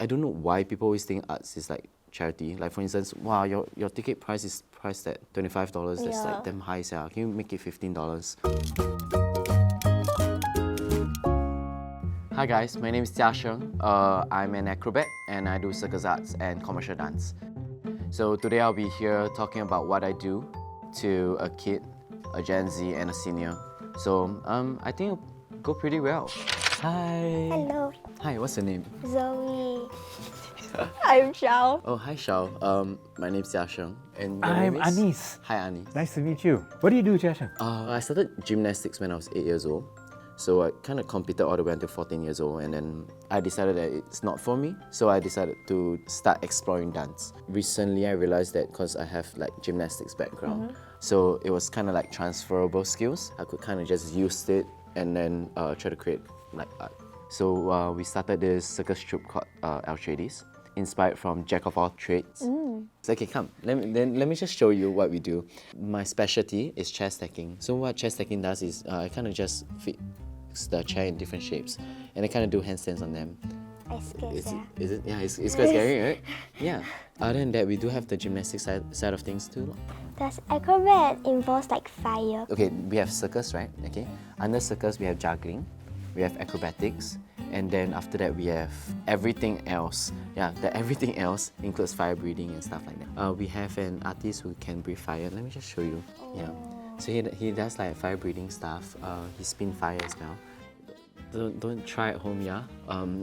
I don't know why people always think arts is like charity. Like for instance, wow, your ticket price is priced at $25. That's like damn high, yeah. Can you make it $15? Hi guys, my name is Jia Sheng. I'm an acrobat and I do circus arts and commercial dance. So today I'll be here talking about what I do to a kid, a Gen Z and a senior. So I think it'll go pretty well. Hi. Hello. Hi, what's your name? Zoe. I'm Xiao. Oh, hi Xiao. My name's Jia Sheng. And your I'm name is? Anis. Hi Anis. Nice to meet you. What do you do, Jia Sheng? I started gymnastics when I was 8 years old. So I kind of competed all the way until 14 years old, and then I decided that it's not for me. So I decided to start exploring dance. Recently I realized that because I have like gymnastics background, so it was kind of like transferable skills. I could kind of just use it and then try to create like art. So we started this circus troupe called Acrobats, inspired from Jack of all trades. So, okay, come. Let me just show you what we do. My specialty is chair stacking. So what chair stacking does is I kind of just fix the chair in different shapes, and I kind of do handstands on them. I scared. Is it? Yeah, it's quite scary, right? Yeah. Other than that, we do have the gymnastics side of things too. Does acrobat involves like fire? Okay, we have circus, right? Okay. Under circus, we have juggling, we have acrobatics, and then after that we have everything else. Yeah, the everything else includes fire breathing and stuff like that. We have an artist who can breathe fire. Let me just show you. Yeah. So he does like fire breathing stuff. He spin fire as well. Don't try at home, yeah?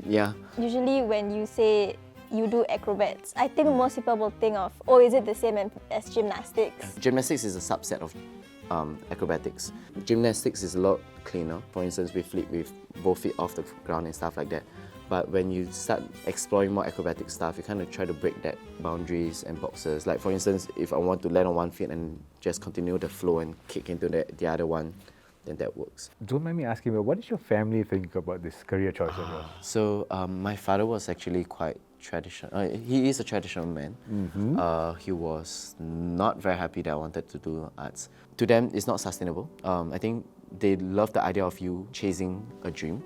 Yeah. Usually when you say you do acrobats, I think most people will think of, oh, is it the same as gymnastics? Gymnastics is a subset of acrobatics. Gymnastics is a lot cleaner. For instance, we flip with both feet off the ground and stuff like that. But when you start exploring more acrobatic stuff, you kind of try to break that boundaries and boxes. Like for instance, if I want to land on one foot and just continue the flow and kick into the other one, then that works. Don't mind me asking, but what did your family think about this career choice of yours? So my father was actually quite traditional. He is a traditional man. He was not very happy that I wanted to do arts. To them, it's not sustainable. I think they love the idea of you chasing a dream,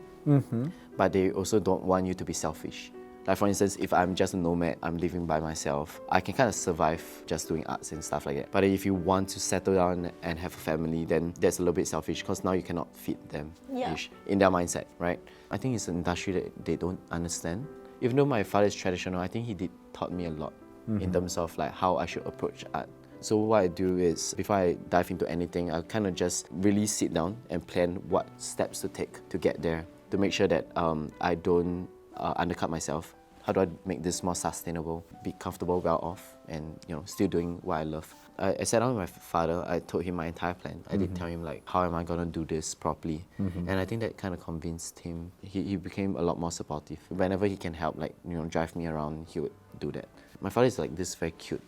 but they also don't want you to be selfish. Like for instance, if I'm just a nomad, I'm living by myself, I can kind of survive just doing arts and stuff like that. But if you want to settle down and have a family, then that's a little bit selfish because now you cannot feed them in their mindset, right? I think it's an industry that they don't understand. Even though my father is traditional, I think he taught me a lot in terms of like how I should approach art. So what I do is, before I dive into anything, I kind of just really sit down and plan what steps to take to get there, to make sure that I don't undercut myself. How do I make this more sustainable, be comfortable, well off, and still doing what I love? I sat down with my father. I told him my entire plan. I did tell him like, how am I gonna do this properly? And I think that kind of convinced him. He became a lot more supportive. Whenever he can help, like drive me around, he would do that. My father is like this very cute,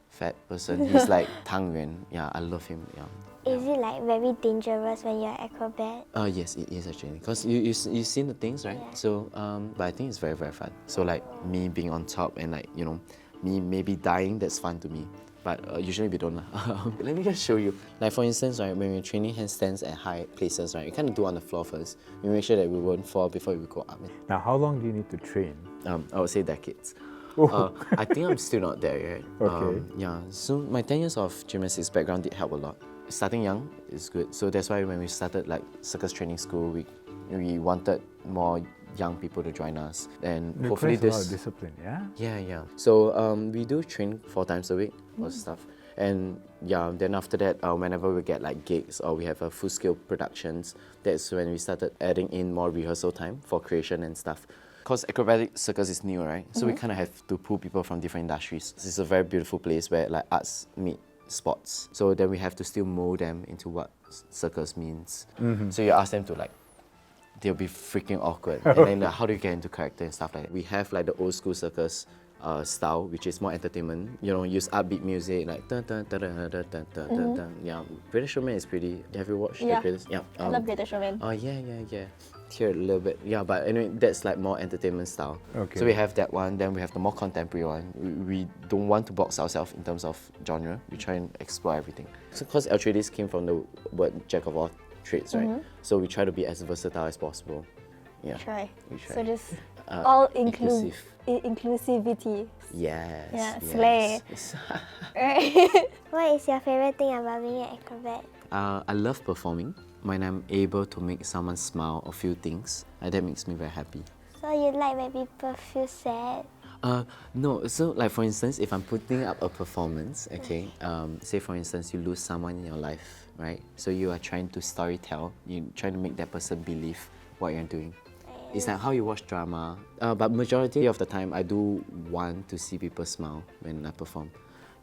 fat person. He's like Tang Yuan. Yeah, I love him. Yeah. Is it like very dangerous when you're acrobat? Yes, it is actually. Because you've seen the things, right? Yeah. So, but I think it's very, very fun. So like me being on top and like, me maybe dying, that's fun to me. But usually we don't. Let me just show you. Like for instance, right, when we're training handstands at high places, right, we kind of do on the floor first. We make sure that we won't fall before we go up. Now, how long do you need to train? I would say decades. I think I'm still not there yet. Okay. Yeah, so my 10 years of gymnastics background did help a lot. Starting young is good. So that's why when we started like circus training school, we wanted more young people to join us. And hopefully this... a lot of discipline, yeah? Yeah. So we do train 4 times a week or stuff. And yeah, then after that, whenever we get like gigs or we have a full-scale productions, that's when we started adding in more rehearsal time for creation and stuff. Because acrobatic circus is new, right? So we kind of have to pull people from different industries. This is a very beautiful place where like arts meet sports. So then we have to still mold them into what circus means. So you ask them to like, they'll be freaking awkward. And then how do you get into character and stuff like that? We have like the old school circus style, which is more entertainment. Use upbeat music like dun dun dun dun dun dun dun dun dun. Yeah, Greatest Showman is pretty. Have you watched the Greatest? Yeah. I love Greatest Showman. Oh yeah. Here a little bit. Yeah, but anyway, that's like more entertainment style. Okay. So we have that one. Then we have the more contemporary one. We don't want to box ourselves in terms of genre. We try and explore everything. So because Acrobats came from the word Jack of all trades, right? So we try to be as versatile as possible. Yeah. Try. We try. So just All inclusive. inclusivity. Yes. Yeah, slay. yes. Right? What is your favorite thing about being an acrobat? I love performing. When I'm able to make someone smile or feel things, that makes me very happy. So you like when people feel sad? No, so like for instance, if I'm putting up a performance, okay, say for instance you lose someone in your life, right? So you are trying to storytell, you're trying to make that person believe what you're doing. It's like how you watch drama, but majority of the time I do want to see people smile when I perform.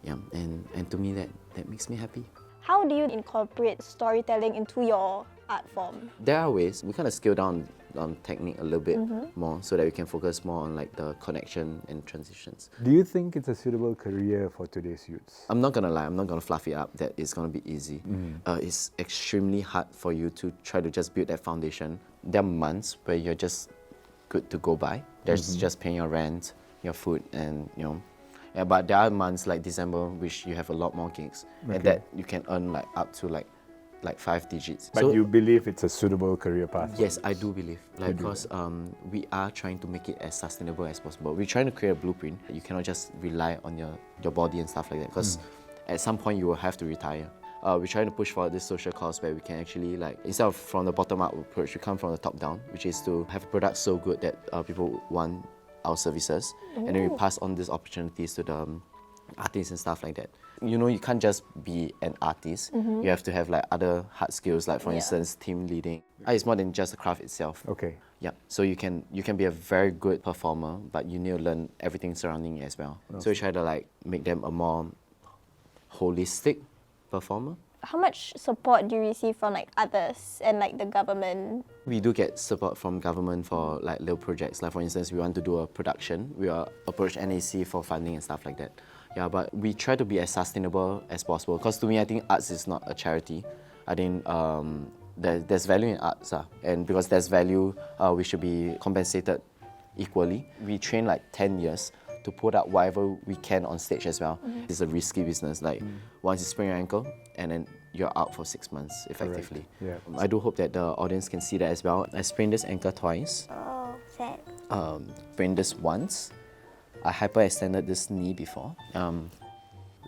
Yeah, and to me that makes me happy. How do you incorporate storytelling into your art form? There are ways. We kind of scale down on technique a little bit more so that we can focus more on like the connection and transitions. Do you think it's a suitable career for today's youths? I'm not gonna lie, I'm not gonna fluff it up that it's gonna be easy. It's extremely hard for you to try to just build that foundation. There are months where you're just good to go by. There's just paying your rent, your food, and you know. Yeah, but there are months like December which you have a lot more gigs and that you can earn like up to like 5 digits. But you believe it's a suitable career path? Yes, I do believe. Like, because we are trying to make it as sustainable as possible. We're trying to create a blueprint. You cannot just rely on your body and stuff like that, because at some point you will have to retire. We're trying to push for this social cause where we can actually, like, instead of from the bottom up approach, we come from the top down, which is to have a product so good that people want our services, and then we pass on these opportunities to the artists and stuff like that. You know, you can't just be an artist. You have to have like other hard skills, like for instance, team leading. It's more than just the craft itself. Okay. Yeah. So you can be a very good performer, but you need to learn everything surrounding it as well. So we try to like make them a more holistic performer. How much support do you receive from like others and like the government? We do get support from government for like little projects. Like for instance, we want to do a production. We approach NAC for funding and stuff like that. Yeah, but we try to be as sustainable as possible. Because to me, I think arts is not a charity. I think there's value in arts, and because there's value, we should be compensated equally. We train like 10 years to put out whatever we can on stage as well. It's a risky business. Like once you sprain your ankle, and then you're out for 6 months effectively. Yeah. I do hope that the audience can see that as well. I sprained this ankle twice. Oh, sad. Sprained this once. I hyperextended this knee before.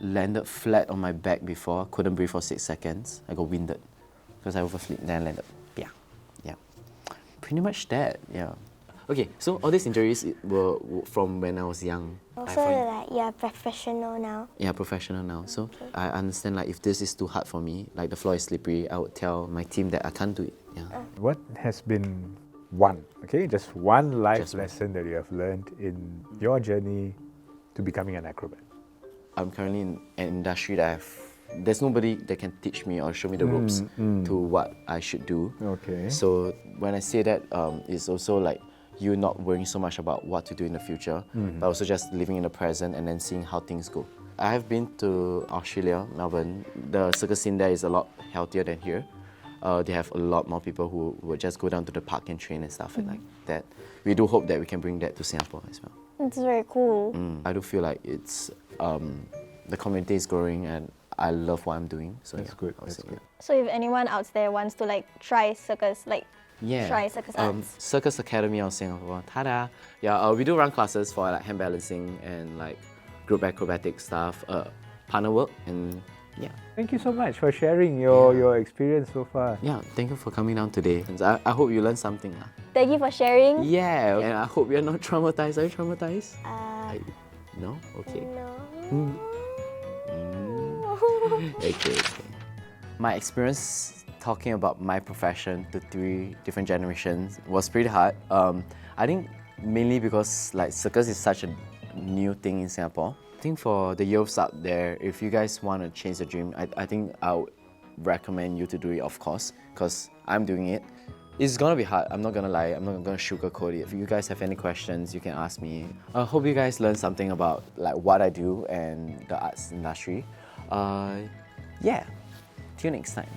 Landed flat on my back before. Couldn't breathe for 6 seconds. I got winded because I overflipped. Then I landed. Yeah. Pretty much that. Yeah. Okay, so all these injuries were from when I was young. Also, like you're a professional now. Yeah, professional now. So I understand, like, if this is too hard for me, like the floor is slippery, I would tell my team that I can't do it. Yeah. What has been just one life lesson that you have learned in your journey to becoming an acrobat? I'm currently in an industry that there's nobody that can teach me or show me the ropes to what I should do. Okay. So when I say that, it's also like you not worrying so much about what to do in the future, but also just living in the present and then seeing how things go. I have been to Australia, Melbourne. The circus scene there is a lot healthier than here. They have a lot more people who would just go down to the park and train and stuff like that. We do hope that we can bring that to Singapore as well. It's very cool. I do feel like it's the community is growing and I love what I'm doing. So That's good. That's good. So if anyone out there wants to like try circus, try circus arts. Circus Academy of Singapore. Ta-da! Yeah, we do run classes for like hand balancing and like group acrobatic stuff, partner work, and yeah. Thank you so much for sharing your experience so far. Yeah, thank you for coming down today. And I hope you learned something. Thank you for sharing. Yeah, and I hope you're not traumatized. Are you traumatized? No? Okay. No. Okay. My experience talking about my profession to 3 different generations was pretty hard. I think mainly because like circus is such a new thing in Singapore. I think for the youths out there, if you guys want to change the dream, I think I would recommend you to do it, of course, because I'm doing it. It's gonna be hard, I'm not gonna lie, I'm not gonna sugarcoat it. If you guys have any questions, you can ask me. I hope you guys learn something about like what I do and the arts industry. Yeah, till next time.